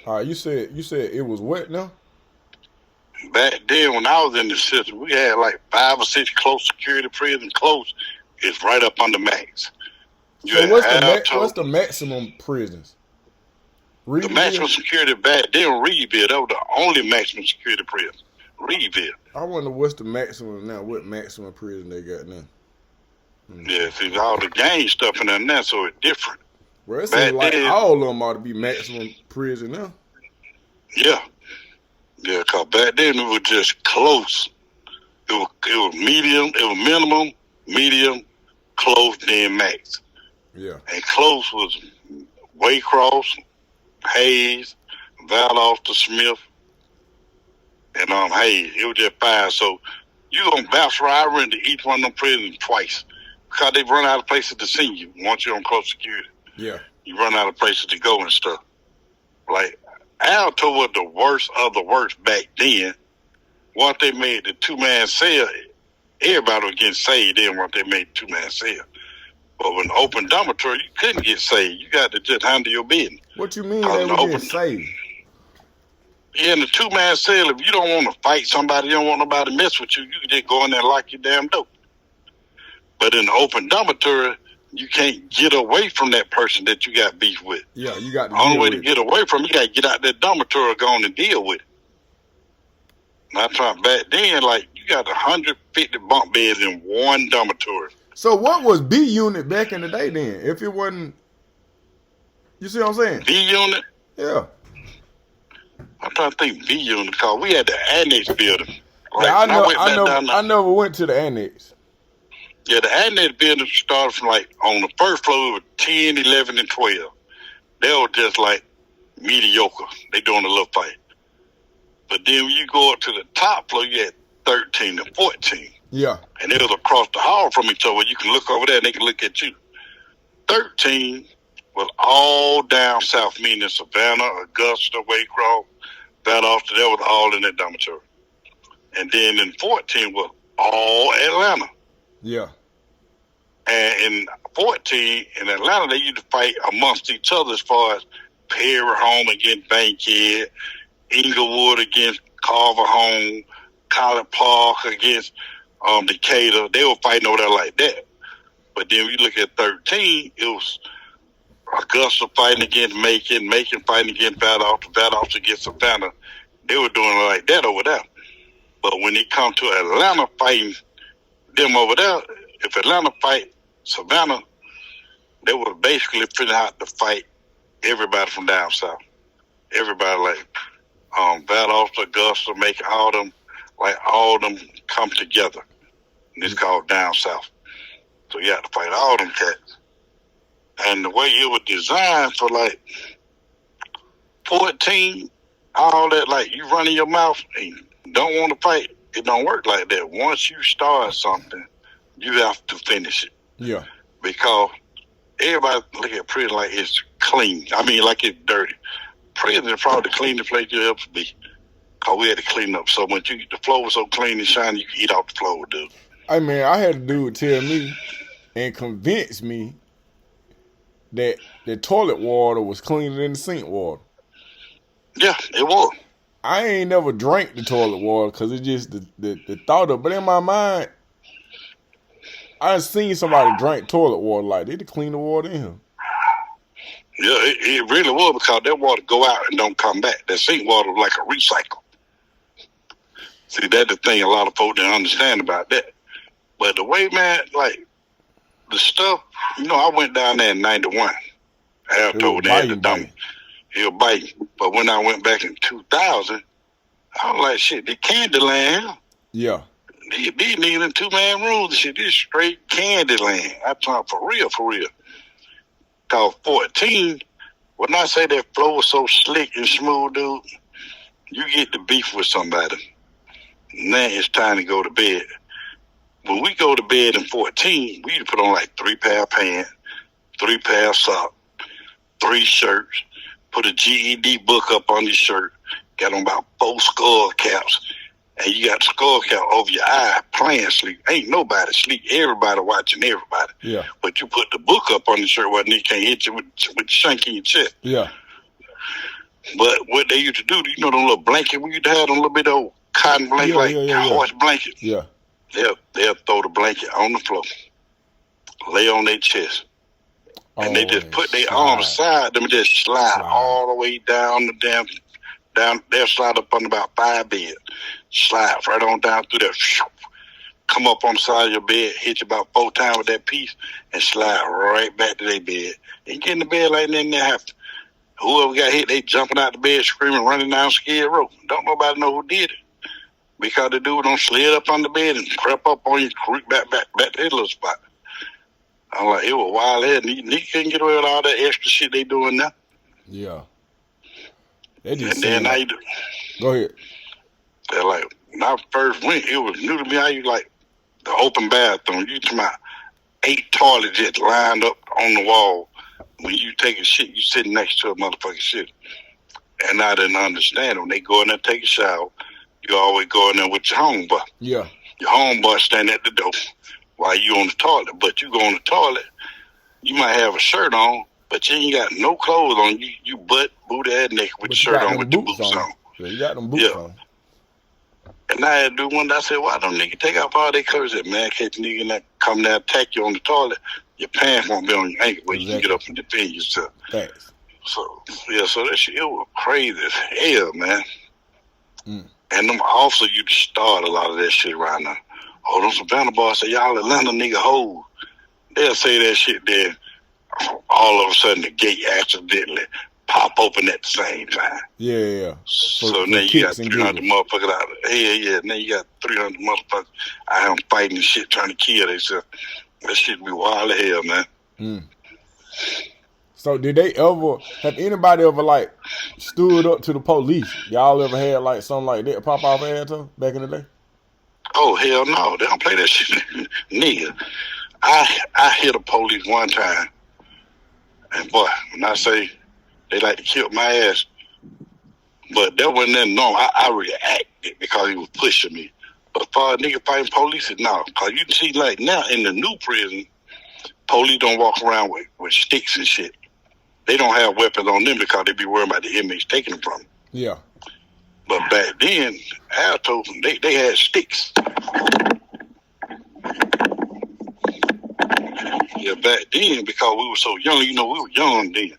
All right, you said it was what now? Back then, when I was in the system, we had like 5 or 6 close security prisons. Close is right up under max. You So had what's Alto. the maximum prisons? The maximum Reedville? security back then, Reedville, that was the only maximum security prison. Reedville. I wonder what's the maximum now. What maximum prison they got now? Let me see. Yeah, see, all the gang stuff in there now, so it's different. Well, it seems Back like then, all of them ought to be maximum prison now. yeah. Yeah, because back then it was just close. It was medium, it was minimum, medium, close, then max. Yeah. And close was Waycross, Hayes, Valdosta, Smith, and Hayes. It was just 5. So you gonna bounce right into each one of them prisons twice. Because they run out of places to send you once you're on close security. Yeah. You run out of places to go and stuff. Like Alto was the worst of the worst back then. Once they made the 2-man cell, everybody was getting saved then once they made the 2-man cell. But when open dormitory, you couldn't get saved. You got to just handle your business. What you mean they were getting saved? In the 2-man cell, if you don't want to fight somebody, you don't want nobody to mess with you, you can just go in there and lock your damn door. But in the open dormitory, you can't get away from that person that you got beef with. Yeah, you got to The only way to get away from it, you got to get out that dormitory, go on and deal with it. And I tried back then, like, you got 150 bunk beds in one dormitory. So what was B unit back in the day then? If it wasn't, you see what I'm saying? B unit? Yeah. I'm trying to think B unit, because we had the annex building. Like, Yeah, I never went to the annex. Yeah, the annex building started from, like, on the first floor, it was 10, 11, and 12. They were just, like, mediocre. They doing a little fight. But then when you go up to the top floor, you had 13 and 14. Yeah. And they was across the hall from each other. You can look over there and they can look at you. 13 was all down south, meaning Savannah, Augusta, Waycross, Valdosta. That was all in that dormitory. And then in 14 was all Atlanta. Yeah. And in 14, in Atlanta, they used to fight amongst each other as far as Perry Home against Bankhead, Inglewood against Carver Home, College Park against Decatur. They were fighting over there like that. But then when you look at 13, it was Augusta fighting against Macon, Macon fighting against Valdosta, Valdosta against Savannah. They were doing it like that over there. But when it come to Atlanta fighting them over there, if Atlanta fight Savannah, they were basically figuring out to fight everybody from down south. Everybody like Valdosta, Augusta, Macon, all them come together. And it's called down south. So you have to fight all them cats. And the way it was designed for like 14, all that, like you running your mouth and don't want to fight, it don't work like that. Once you start something, you have to finish it. Yeah. Because everybody look at prison like it's clean. I mean, like it's dirty. Prison is probably the cleanest place you'll ever be. Because we had to clean up so much. The floor was so clean and shiny, you could eat off the floor, dude. I mean, I had a dude tell me and convince me that the toilet water was cleaner than the sink water. Yeah, it was. I ain't never drank the toilet water because it's just the thought of it. But in my mind, I seen somebody drink toilet water like they to clean the water in here. Yeah, it really was, because that water go out and don't come back. That sink water was like a recycle. See, that's the thing a lot of folks didn't understand about that. But the way, man, like, the stuff, I went down there in 91. Alto, they had the dummy. He was biting. But when I went back in 2000, I was like, shit, they Candyland here. Yeah. These needing 2-man rooms and shit. This straight Candyland. I'm talking for real, for real. Cause 14, when I say that flow was so slick and smooth, dude, you get to beef with somebody. Now it's time to go to bed. When we go to bed in 14, we used to put on like 3 pair of pants, 3 pair of socks, 3 shirts, put a GED book up on your shirt, got on about 4 skull caps, and you got the skull cap over your eye, playing sleep. Ain't nobody sleep. Everybody watching everybody. Yeah. But you put the book up on the shirt where they can't hit you with the shank in your chest. Yeah. But what they used to do, you know, the little blanket we used to have, a little bit of old cotton blanket, horse blanket. Yeah. They'll throw the blanket on the floor, lay on their chest, and they just put their arms aside them and just slide all the way down the down. They'll slide up on about 5 beds, slide right on down through there, come up on the side of your bed, hit you about 4 times with that piece, and slide right back to their bed. And get in the bed like that, and they have to. Whoever got hit, they jumping out the bed, screaming, running down Skid Row. Don't nobody know who did it. Because the dude don't slid up on the bed and crept up on you, creep back to their little spot. I'm like, it was wild head. Niggas couldn't get away with all that extra shit they doing now. Yeah. They just and then I do. Go ahead. They're like, when I first went, it was new to me. I used like the open bathroom. You talking about 8 toilets just lined up on the wall. When you take a shit, you sitting next to a motherfucking shit. And I didn't understand. When they go in there and take a shower, you always go in there with your homeboy. Yeah. Your homeboy stand at the door while you on the toilet. But you go on the toilet, you might have a shirt on, but you ain't got no clothes on. You butt, booty, and naked with the shirt on with the boots on. Yeah, you got them boots on. And I had to do one. I said, why don't nigga take off all their clothes? I said, man, catch a nigga that come down, attack you on the toilet. Your pants won't be on your ankle where you can get up and defend yourself. Thanks. So that shit, it was crazy as hell, man. And them officers, you start a lot of that shit right now. Oh, them Savannah boys say, y'all Atlanta nigga hoes. They'll say that shit then. All of a sudden, the gate accidentally pop open at the same time. Yeah. So now you got 300 motherfuckers out there. Yeah. Now you got 300 motherfuckers out here fighting and shit, trying to kill themselves. That shit be wild as hell, man. So have anybody ever like stood up to the police? Y'all ever had like something like that pop off ass back in the day? Oh, hell no. They don't play that shit. Nigga. I hit a police one time. And boy, when I say they like to kill my ass, but that wasn't that normal. I reacted because he was pushing me. But for a nigga fighting police, no. Because you can see, like, now in the new prison, police don't walk around with sticks and shit. They don't have weapons on them because they be worried about the inmates taking them from them. Yeah. But back then, Al told them they had sticks. Yeah, back then, because we were so young, we were young then.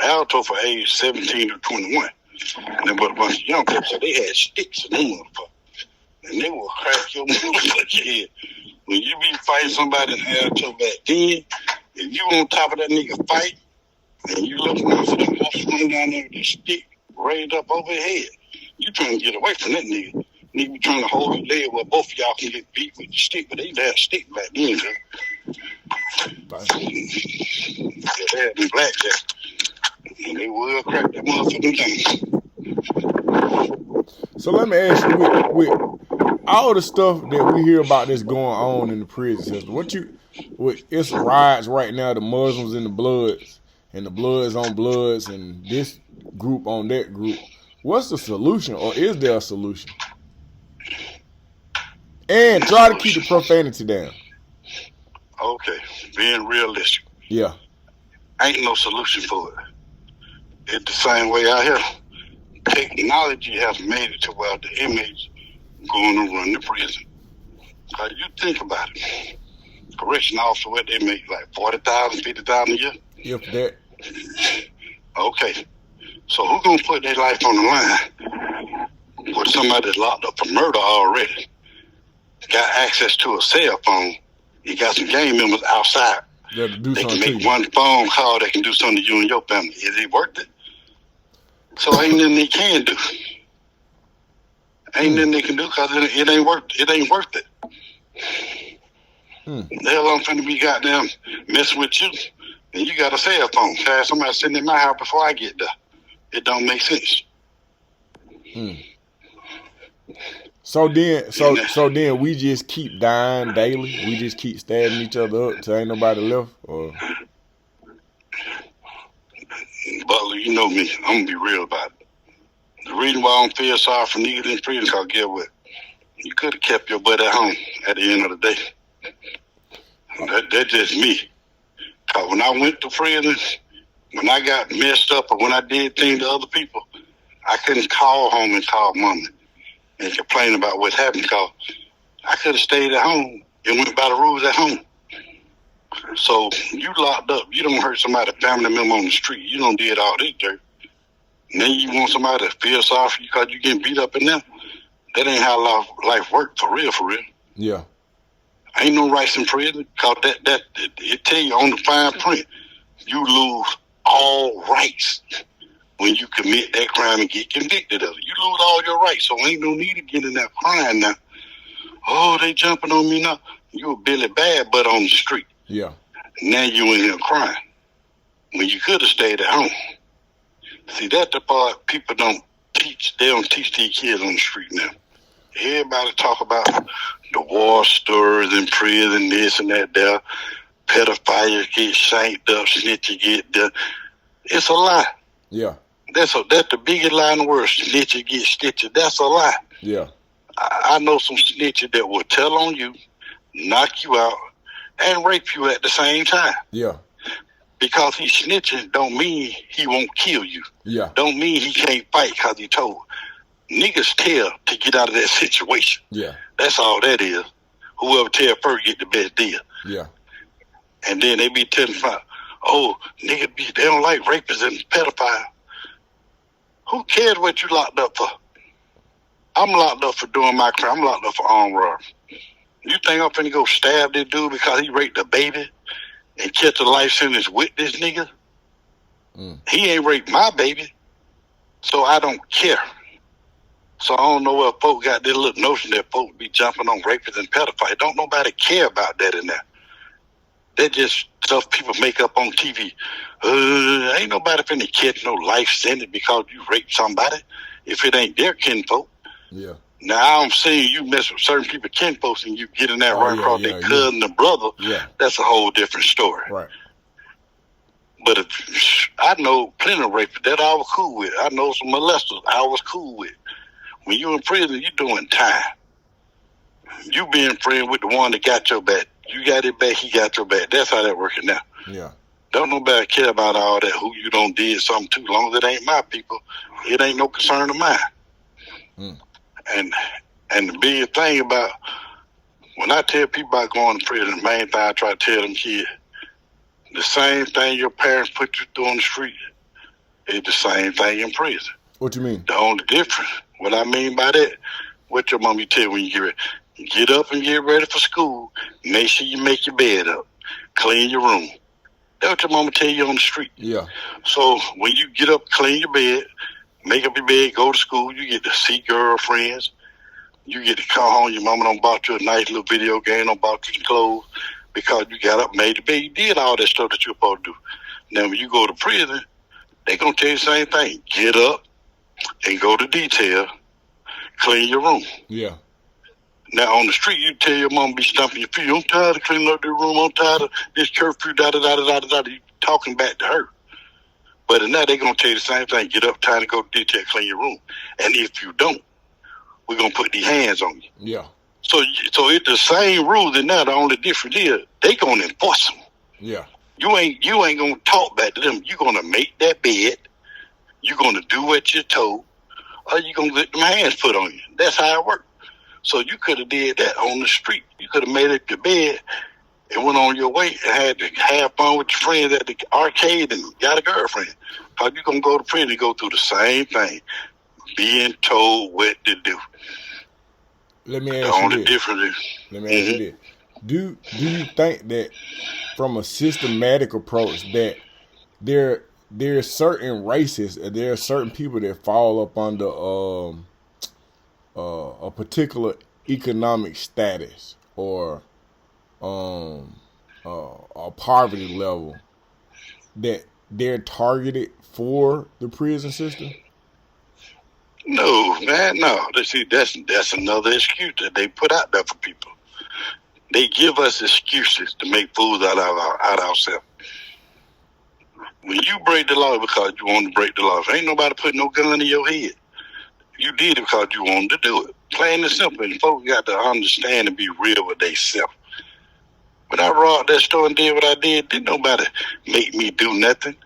Al told for age 17 to 21. And then but a bunch of young people, so they had sticks in them motherfuckers. And they will crack your motherfucking head. When you be fighting somebody in Alto back then, if you on top of that nigga fight, and you looking out for them officers running down there with the stick raised up over your head, you trying to get away from that nigga. Nigga be trying to hold your leg where both of y'all can get beat with the stick, but they used to have stick back then, man. Yeah, they had them blackjacks. And they will crack that motherfucking thing. So let me ask you, with all the stuff that we hear about that's going on in the prison system, it's riots right now, the Muslims and the Bloods, and the Bloods on Bloods, and this group on that group. What's the solution, or is there a solution? And try to keep the profanity down. Okay, being realistic. Yeah. Ain't no solution for it. It's the same way out here. Technology has made it to where the inmates going to run the prison. Because you think about it. Correction officer, what they make, like 40,000, 50,000 a year? If that. Okay. So who's going to put their life on the line with somebody that's locked up for murder already? Got access to a cell phone. You got some gang members outside. They can make one phone call. They can do something to you and your family. Is it worth it? So ain't nothing they can do. Ain't nothing they can do because it ain't worth it. The hell I'm finna be goddamn messing with you, and you got a cell phone. Have somebody sitting in my house before I get there. It don't make sense. So then we just keep dying daily. We just keep stabbing each other up till ain't nobody left. Or Butler, you know me. I'm gonna be real about it. The reason why I don't feel sorry for niggas in prison, cause get what? You could have kept your butt at home at the end of the day. That's just me. Cause when I went to prison, when I got messed up or when I did things to other people, I couldn't call home and call mama and complain about what happened because I could have stayed at home and went by the rules at home. So you locked up, you don't hurt somebody, family member on the street. You don't did all this dirt. And then you want somebody to feel sorry for you because you getting beat up in there. That ain't how life works for real, for real. Yeah. Ain't no rights in prison because it tell you on the fine print, you lose all rights when you commit that crime and get convicted of it. You lose all your rights, so ain't no need to get in that crying now. Oh, they jumping on me now. You a Billy Bad Butt on the street. Yeah. Now you in here crying when you could have stayed at home. See, that's the part people don't teach. They don't teach these kids on the street now. Everybody talk about the war stories in prison, this and that there. Pedophiles get shanked up, snitches get done. It's a lie. Yeah. That's the biggest lie in the world. Snitches get stitches. That's a lie. Yeah. I know some snitches that will tell on you, knock you out, and rape you at the same time. Yeah. Because he's snitching don't mean he won't kill you. Yeah. Don't mean he can't fight because he told. Niggas tell to get out of that situation. Yeah. That's all that is. Whoever tell first get the best deal. Yeah. And then they be telling about, oh, niggas they don't like rapists and pedophiles. Who cares what you locked up for? I'm locked up for doing my crime. I'm locked up for armed robbery. You think I'm finna go stab this dude because he raped a baby and catch a life sentence with this nigga? He ain't raped my baby, so I don't care. So I don't know where folks got this little notion that folks be jumping on rapists and pedophiles. Don't nobody care about that in there. That just stuff people make up on TV. Ain't nobody finna catch no life sentence because you raped somebody if it ain't their kinfolk. Yeah. Now, I'm saying you mess with certain people kinfolks and you get in that right across their cousin and brother. Yeah. That's a whole different story. Right. But I know plenty of rapists that I was cool with. I know some molesters I was cool with. When you in prison, you doing time. You being friend with the one that got your back. You got it back, he got your back. That's how that working now. Yeah. Don't nobody care about all that, who you done did something to. Long as it ain't my people, it ain't no concern of mine. And the big thing about, when I tell people about going to prison, the main thing I try to tell them kids, the same thing your parents put you through on the street is the same thing in prison. What you mean? The only difference, what I mean by that, what your mommy tell you when you get ready. Get up and get ready for school. Make sure you make your bed up. Clean your room. That's what your mama tell you on the street. Yeah. So when you get up, clean your bed, make up your bed, go to school, you get to see girlfriends. You get to come home, your mama done bought you a nice little video game, done bought you some clothes because you got up, made the bed. You did all that stuff that you're supposed to do. Now, when you go to prison, they going to tell you the same thing. Get up and go to detail, clean your room. Yeah. Now, on the street, you tell your mom be stomping your feet. I'm tired of cleaning up the room. I'm tired of this curfew, da-da-da-da-da-da. You talking back to her. But in that, they're going to tell you the same thing. Get up, time to go to detail, clean your room. And if you don't, we're going to put these hands on you. Yeah. So it's the same rules, and now the only difference is they going to enforce them. Yeah. You ain't going to talk back to them. You're going to make that bed. You're going to do what you're told, or you're going to get them hands put on you. That's how it works. So you could have did that on the street. You could have made up your bed and went on your way and had to have fun with your friends at the arcade and got a girlfriend. Because you're going to go to prison and go through the same thing, being told what to do. Let me ask the you only this. difference is, Let me ask you this. Do you think that from a systematic approach that there's certain races, there are certain people that fall up under a particular economic status or a poverty level that they're targeted for the prison system? No, man, no. See, that's another excuse that they put out there for people. They give us excuses to make fools out of ourselves. When you break the law because you want to break the law, ain't nobody putting no gun in your head. You did it because you wanted to do it. Plain and simple. And folks got to understand and be real with themselves. When I robbed that store and did what I did, didn't nobody make me do nothing.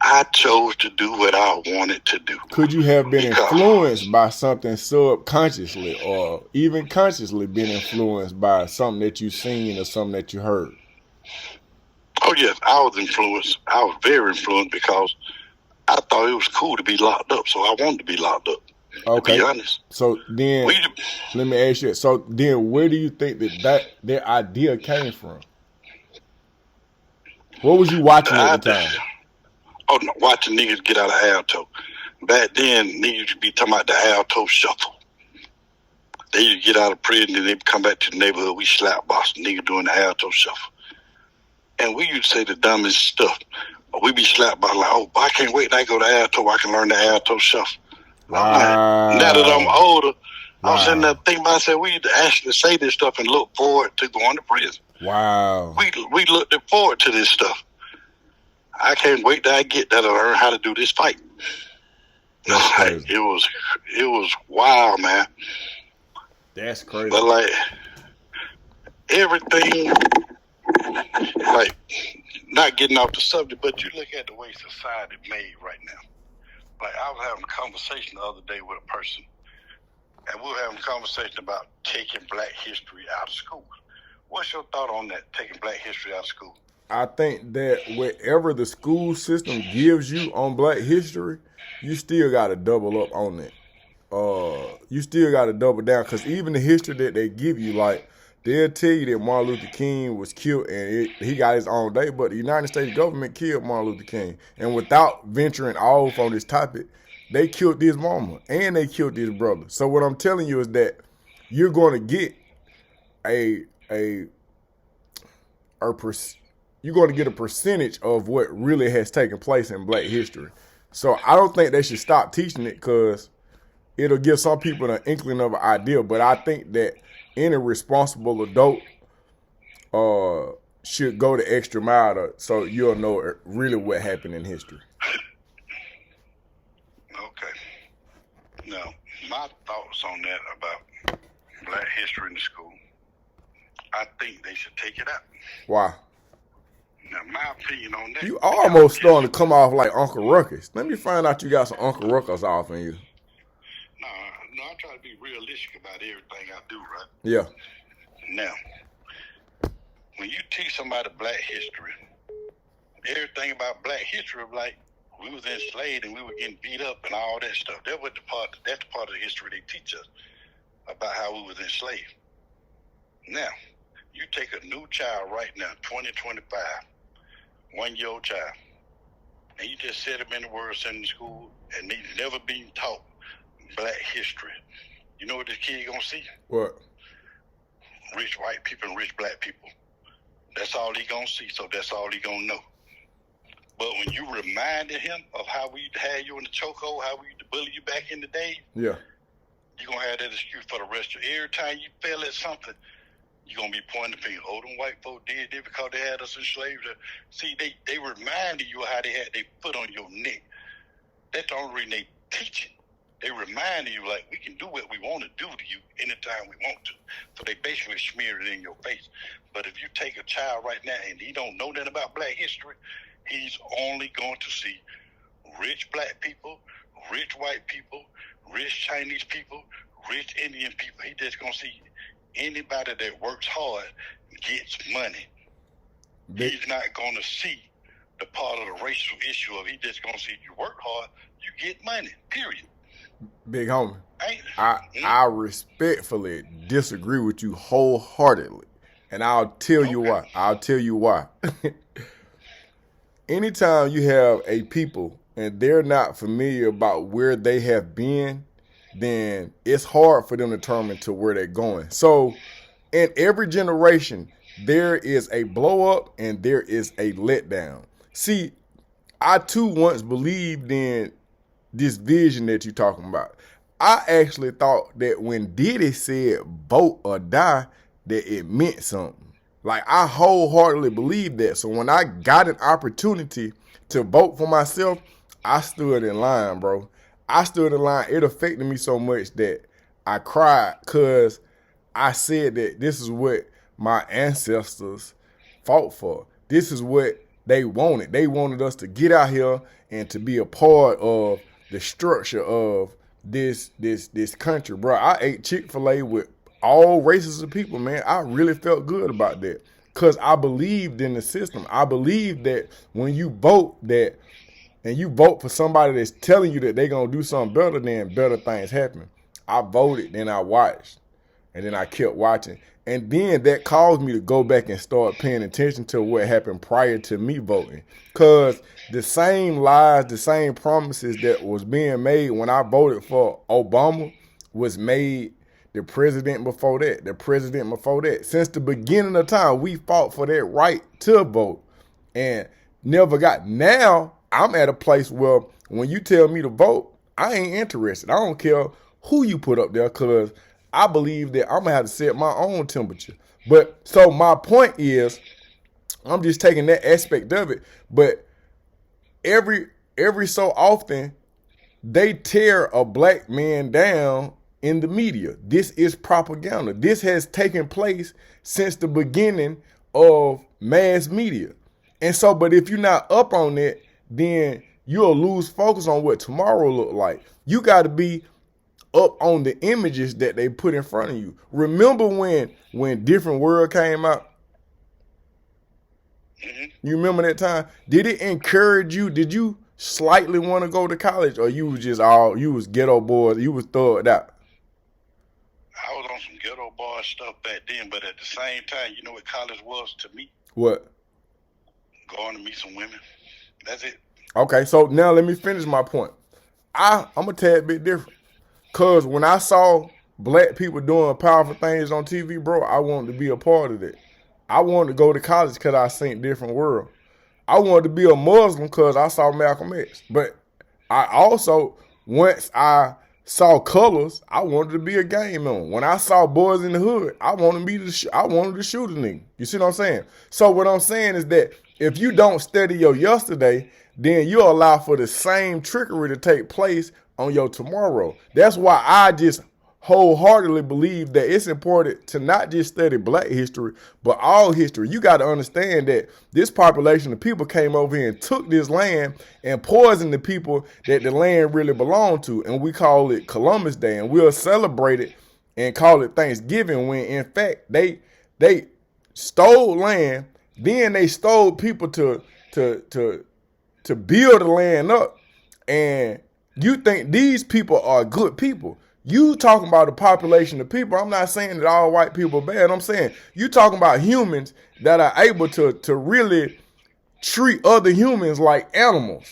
I chose to do what I wanted to do. Could you have been influenced by something subconsciously or even consciously been influenced by something that you seen or something that you heard? Oh, yes, I was influenced. I was very influenced because I thought it was cool to be locked up, so I wanted to be locked up, okay. to be honest. So then, let me ask you, so then where do you think that idea came from? What was you watching at the time? Oh, no, watching niggas get out of Alto. Back then, niggas used to be talking about the Alto shuffle. They used to get out of prison and they come back to the neighborhood. We slap box niggas doing the Alto shuffle. And we used to say the dumbest stuff. We be slapped by like, oh, I can't wait till I go to Alto. I can learn the Alto shuffle. Wow. Now that I'm older, I was sitting there thinking about myself, we used to actually say this stuff and look forward to going to prison. Wow. We looked forward to this stuff. I can't wait till I get there to learn how to do this fight. That's crazy. It was wild, man. That's crazy. But like everything, like not getting off the subject, but you look at the way society made right now. Like I was having a conversation the other day with a person, and we were having a conversation about taking Black history out of school. What's your thought on that, taking Black history out of school? I think that whatever the school system gives you on Black history, you still got to double up on it. You still got to double down, because even the history that they give you, like, they'll tell you that Martin Luther King was killed and he got his own day, but the United States government killed Martin Luther King. And without venturing off on this topic, they killed his mama and they killed his brother. So what I'm telling you is that you're going to get you're going to get a percentage of what really has taken place in Black history. So I don't think they should stop teaching it, because it'll give some people an inkling of an idea. But I think that any responsible adult should go the extra mile so you'll know really what happened in history. Okay. Now, my thoughts on that about Black history in the school, I think they should take it out. Why? Now, my opinion on that. You almost starting to come off like Uncle Ruckus. Let me find out you got some Uncle Ruckus off in you. No, I try to be realistic about everything I do, right? Yeah. Now, when you teach somebody Black history, everything about Black history, like we was enslaved and we were getting beat up and all that stuff. That's the part of the history they teach us about how we was enslaved. Now, you take a new child right now, 2025, 1-year-old child, and you just set them in the World Center school and they've never been taught Black history. You know what this kid gonna see? What? Rich white people and rich Black people. That's all he gonna see, so that's all he gonna know. But when you reminded him of how we had you in the chokehold, how we used to bully you back in the day, yeah, you're gonna have that excuse for the rest of it. Every time you fail at something, you're gonna be pointing the finger. Oh, them white folk did it because they had us enslaved. See, they reminded you of how they had their foot on your neck. That's the only reason they teach it. They reminded you, like, we can do what we want to do to you anytime we want to. So they basically smear it in your face. But if you take a child right now and he don't know nothing about Black history, he's only going to see rich Black people, rich white people, rich Chinese people, rich Indian people. He just going to see anybody that works hard gets money. He's not going to see the part of the racial issue of he just going to see you work hard, you get money, period. Big homie, I respectfully disagree with you wholeheartedly. And I'll tell you why. I'll tell you why. Anytime you have a people and they're not familiar about where they have been, then it's hard for them to determine to where they're going. So in every generation, there is a blow up and there is a letdown. See, I too once believed in this vision that you're talking about. I actually thought that when Diddy said vote or die, that it meant something. Like, I wholeheartedly believed that. So when I got an opportunity to vote for myself, I stood in line, bro. I stood in line. It affected me so much that I cried, because I said that this is what my ancestors fought for. This is what They wanted. They wanted us to get out here and to be a part of the structure of this country, bro. I ate Chick-fil-A with all races of people, man. I really felt good about that because I believed in the system. I believed that when you vote that and you vote for somebody that's telling you that they're going to do something better, then better things happen. I voted, then I watched, and then I kept watching. And then that caused me to go back and start paying attention to what happened prior to me voting. Because the same lies, the same promises that was being made when I voted for Obama was made the president before that, the president before that. Since the beginning of time, we fought for that right to vote and never got. Now, I'm at a place where when you tell me to vote, I ain't interested. I don't care who you put up there because I believe that I'm going to have to set my own temperature. But so my point is, I'm just taking that aspect of it. But every so often, they tear a black man down in the media. This is propaganda. This has taken place since the beginning of mass media. And so, but if you're not up on it, then you'll lose focus on what tomorrow look like. You got to be up on the images that they put in front of you. Remember when Different World came out? You remember that time? Did it encourage you? Did you slightly want to go to college, or you was ghetto boys, you was thugged out? I was on some ghetto boy stuff back then, but at the same time, you know what college was to me? What? Going to meet some women. That's it. Okay, so now let me finish my point. I'm a tad bit different. Because when I saw black people doing powerful things on TV, bro, I wanted to be a part of it. I wanted to go to college because I seen Different World. I wanted to be a Muslim because I saw Malcolm X. But I also, once I saw colors, I wanted to be a gang member. When I saw Boys in the Hood, I wanted to shoot a nigga. You see what I'm saying? So what I'm saying is that if you don't study your yesterday, then you'll allow for the same trickery to take place on your tomorrow. That's why I just wholeheartedly believe that it's important to not just study black history, but all history. You got to understand that this population of people came over here and took this land and poisoned the people that the land really belonged to. And we call it Columbus Day, and we'll celebrate it and call it Thanksgiving when in fact they stole land. Then they stole people to build the land up. And you think these people are good people. You talking about the population of people. I'm not saying that all white people are bad. I'm saying you talking about humans that are able to really treat other humans like animals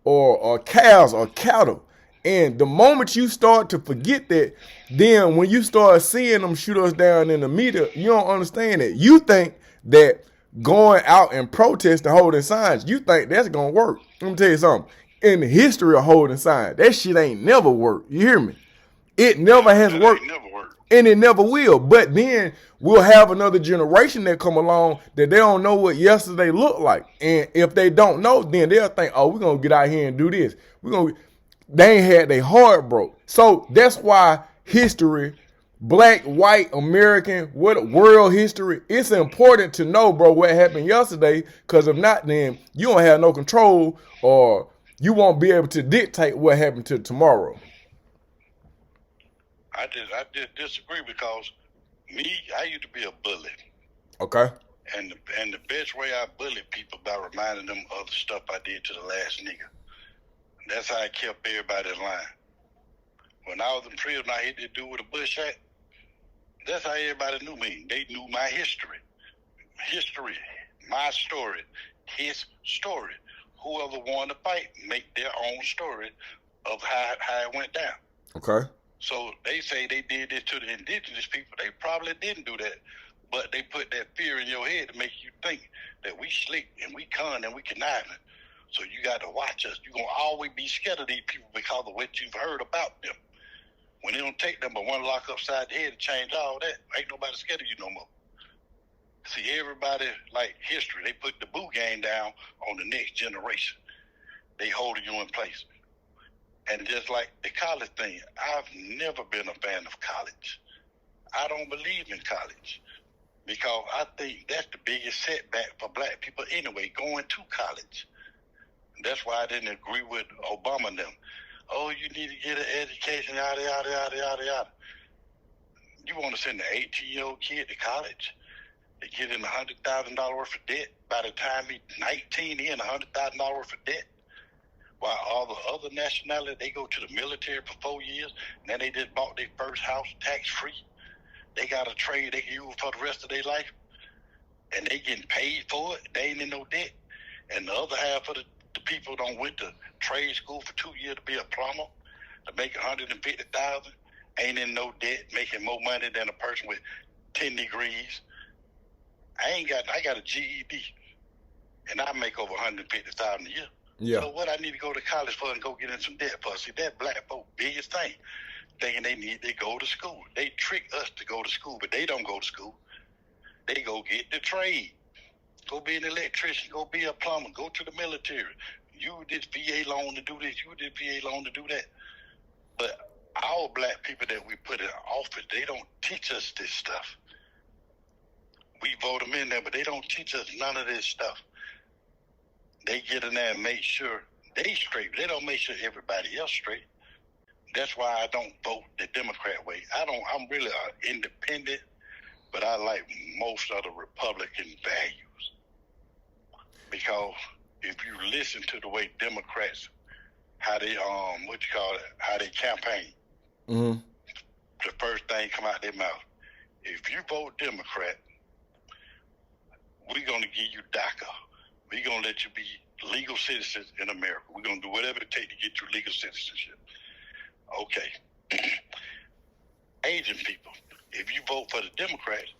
or cows or cattle. And the moment you start to forget that, then when you start seeing them shoot us down in the media, you don't understand it. You think that going out and protesting, holding signs, you think that's going to work. Let me tell you something. In the history of holding signs, that shit ain't never worked. You hear me? It never has worked. And it never will. But then we'll have another generation that come along that they don't know what yesterday looked like. And if they don't know, then they'll think, oh, we're going to get out here and do this. They ain't had their heart broke. So that's why history, black, white, American, world history, it's important to know, bro, what happened yesterday. Because if not, then you don't have no control or you won't be able to dictate what happened to tomorrow. I did disagree because I used to be a bully. Okay. And the best way I bullied people by reminding them of the stuff I did to the last nigga. That's how I kept everybody in line. When I was in prison, I hit that dude with a bush hat. That's how everybody knew me. They knew my history. History, my story, his story. Whoever wanted to fight, make their own story of how it went down. Okay. So they say they did this to the indigenous people. They probably didn't do that, but they put that fear in your head to make you think that we slick and we cunning and we conniving. So you got to watch us. You're going to always be scared of these people because of what you've heard about them. When they don't take them but one lock upside the head to change all that, ain't nobody scared of you no more. See, everybody, like history, they put the boo game down on the next generation. They holding you in place. And just like the college thing, I've never been a fan of college. I don't believe in college. because I think that's the biggest setback for black people anyway, going to college. That's why I didn't agree with Obama and them. Oh, you need to get an education, yada, yada, yada, yada, yada. You want to send an 18-year-old kid to college to get in $100,000 worth of debt? By the time he's 19, he in $100,000 worth of debt. While all the other nationalities, they go to the military for 4 years, and then they just bought their first house tax-free. They got a trade they can use for the rest of their life, and they getting paid for it. They ain't in no debt. And the other half of the people don't went to trade school for 2 years to be a plumber, to make $150,000, ain't in no debt, making more money than a person with 10 degrees. I got a GED, and I make over $150,000 a year. Yeah. So what I need to go to college for and go get in some debt for? See, that black folk biggest thing, thinking they need to go to school. They trick us to go to school, but they don't go to school. They go get the trade. Go be an electrician, go be a plumber, go to the military. You did VA loan to do this, you did VA loan to do that. But our black people that we put in office, they don't teach us this stuff. We vote them in there, but they don't teach us none of this stuff. They get in there and make sure they straight. They don't make sure everybody else straight. That's why I don't vote the Democrat way. I'm really independent, but I like most of the Republican values. Because if you listen to the way Democrats, how they how they campaign, mm-hmm. the first thing come out their mouth. If you vote Democrat, we're gonna give you DACA. We're going to let you be legal citizens in America. We're going to do whatever it takes to get you legal citizenship. Okay. Asian people, if you vote for the Democrats,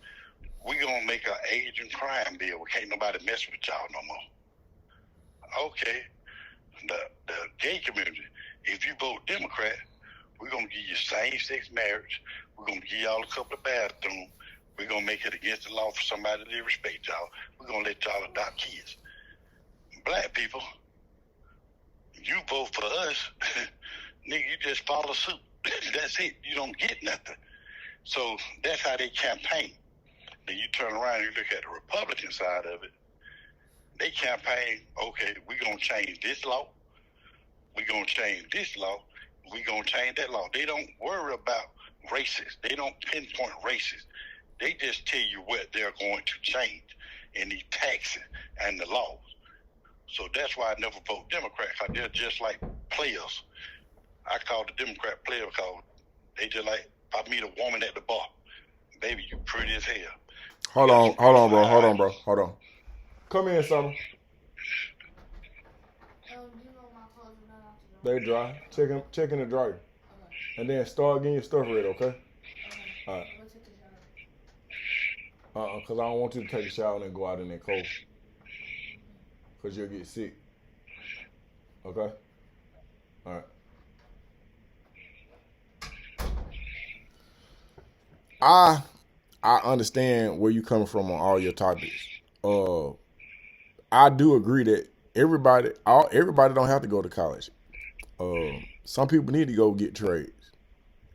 we're going to make an Asian crime bill. Can't nobody mess with y'all no more. Okay. The gay community, if you vote Democrat, we're going to give you same-sex marriage. We're going to give y'all a couple of bathrooms. We're going to make it against the law for somebody to respect y'all. We're going to let y'all adopt kids. Black people, you vote for us, nigga, you just follow suit. That's it. You don't get nothing. So that's how they campaign. Then you turn around and you look at the Republican side of it. They campaign, okay, we're going to change this law. We're going to change this law. We're going to change that law. They don't worry about races. They don't pinpoint races. They just tell you what they're going to change in the taxes and the laws. So that's why I never vote Democrat, because they're just like players. I call the Democrat player because they just like, if I meet a woman at the bar, baby, you pretty as hell. Hold on, bro. Come in, Summer. They dry. Check in the dryer. Okay. And then start getting your stuff ready, okay? Okay. All right. Because I don't want you to take a shower and go out in that cold. Because you'll get sick. Okay? All right. I understand where you're coming from on all your topics. I do agree that everybody don't have to go to college. Some people need to go get trades.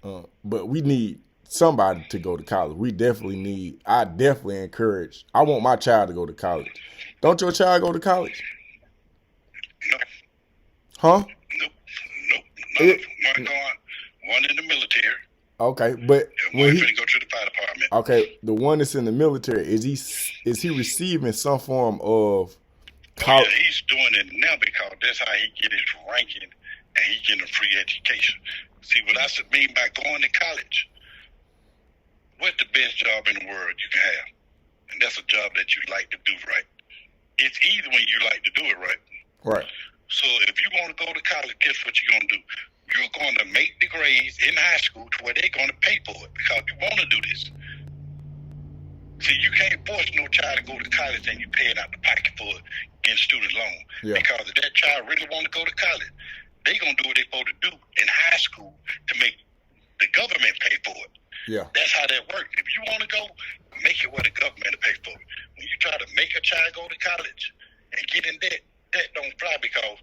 But we need somebody to go to college. I definitely encourage. I want my child to go to college. Don't your child go to college? No. Huh? Nope. One in the military. Okay, but when he go to the fire department. Okay, the one that's in the military, is he receiving some form of college? Yeah, he's doing it now because that's how he get his ranking and he getting a free education. See, what I mean by going to college, what's the best job in the world you can have? And that's a job that you like to do, right? It's easy when you like to do it, right? Right. So if you want to go to college, guess what you're going to do? You're going to make the grades in high school to where they're going to pay for it because you want to do this. See, you can't force no child to go to college and you pay it out the pocket for it, getting student loan. Yeah. Because if that child really want to go to college, they're going to do what they're supposed to do in high school to make the government pay for it. Yeah. That's how that works. If you want to go, make it where the government will pay for it. When you try to make a child go to college and get in debt, that don't fly because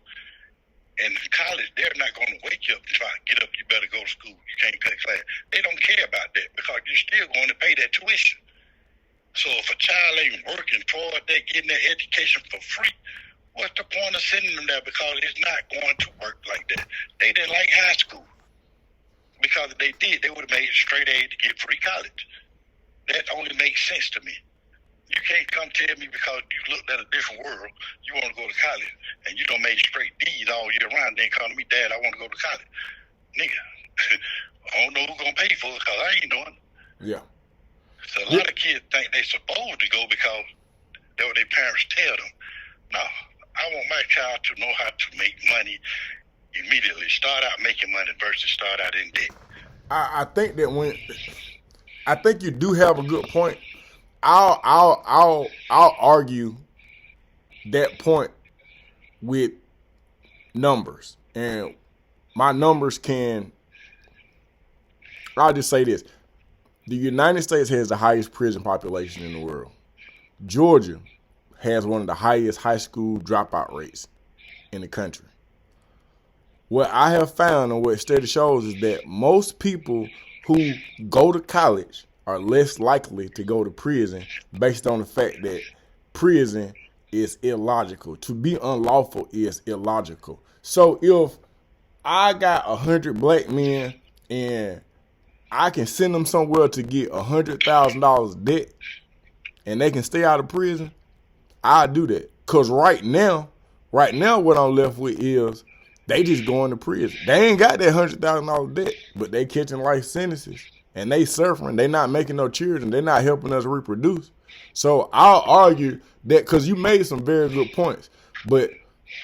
in college, they're not going to wake you up and try to get up, you better go to school, you can't cut class. They don't care about that because you're still going to pay that tuition. So if a child ain't working for it, they getting their education for free. What's the point of sending them there? Because it's not going to work like that. They didn't like high school. Because if they did, they would have made straight A to get free college. That only makes sense to me. You can't come tell me because you looked at a different world, you want to go to college, and you don't make straight D's all year round, then come to me, Dad, I want to go to college. Nigga, I don't know who's going to pay for it because I ain't doing it. Yeah. So a lot of kids think they supposed to go because that's what their parents tell them. No, I want my child to know how to make money immediately. Start out making money versus start out in debt. I think that I think you do have a good point. I'll argue that point with numbers, and my numbers I'll just say this. The United States has the highest prison population in the world. Georgia has one of the highest high school dropout rates in the country. What I have found and what study shows is that most people who go to college are less likely to go to prison based on the fact that prison is illogical. To be unlawful is illogical. So if I got 100 black men and I can send them somewhere to get $100,000 debt and they can stay out of prison, I do that. Cause right now what I'm left with is they just going to prison. They ain't got that $100,000 debt, but they catching life sentences and they suffering. They not making no children. They not helping us reproduce. So I'll argue that, cause you made some very good points, but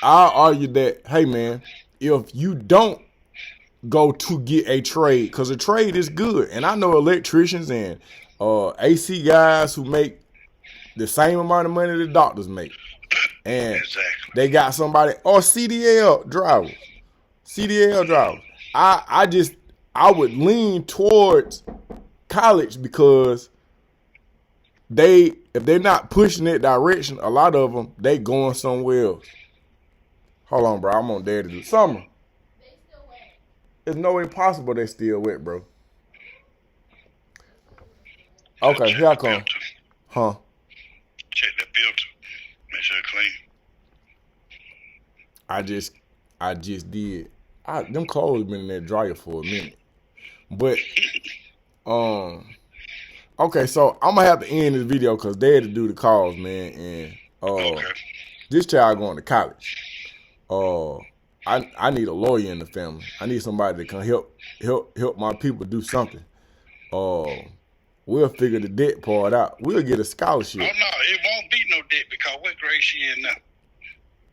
I'll argue that, hey man, if you don't go to get a trade, because a trade is good. And I know electricians and AC guys who make the same amount of money the doctors make. And they got somebody, or CDL drivers. I would lean towards college because if they're not pushing that direction, a lot of them, they going somewhere else. Hold on, bro. I'm on Daddy do Summer. It's no way possible they still wet, bro. Okay, here I come. Huh? Check the filter. Make sure it's clean. I just did. Them clothes been in that dryer for a minute. But okay, so I'm gonna have to end this video because they had to do the calls, man. And okay. This child going to college. I need a lawyer in the family. I need somebody that can help my people do something. We'll figure the debt part out. We'll get a scholarship. Oh no, it won't be no debt because what grade she in now?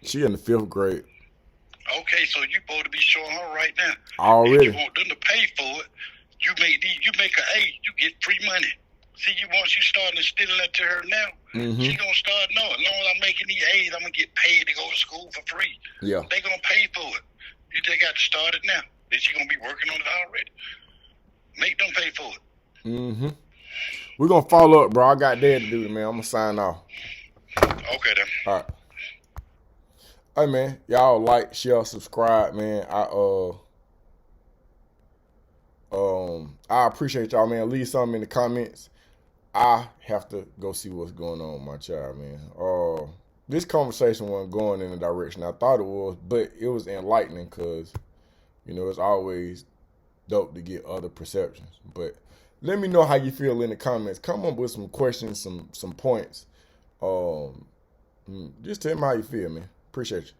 She in the 5th grade. Okay, so you supposed to be showing her right now. Already. If you want them to pay for it, you make an A, you get free money. See, once you start instilling that to her now, she gonna start knowing. As long as I'm making these A's, I'm gonna get paid to go to school for free. Yeah. They gonna pay for it. You just got to start it now. Then she gonna be working on it already. Make them pay for it. We're gonna follow up, bro. I got Dad to do it, man. I'm gonna sign off. Okay then. All right. Hey man, y'all like, share, subscribe, man. I appreciate y'all, man. Leave something in the comments. I have to go see what's going on with my child, man. This conversation wasn't going in the direction I thought it was, but it was enlightening because, it's always dope to get other perceptions. But let me know how you feel in the comments. Come up with some questions, some points. Just tell me how you feel, man. Appreciate you.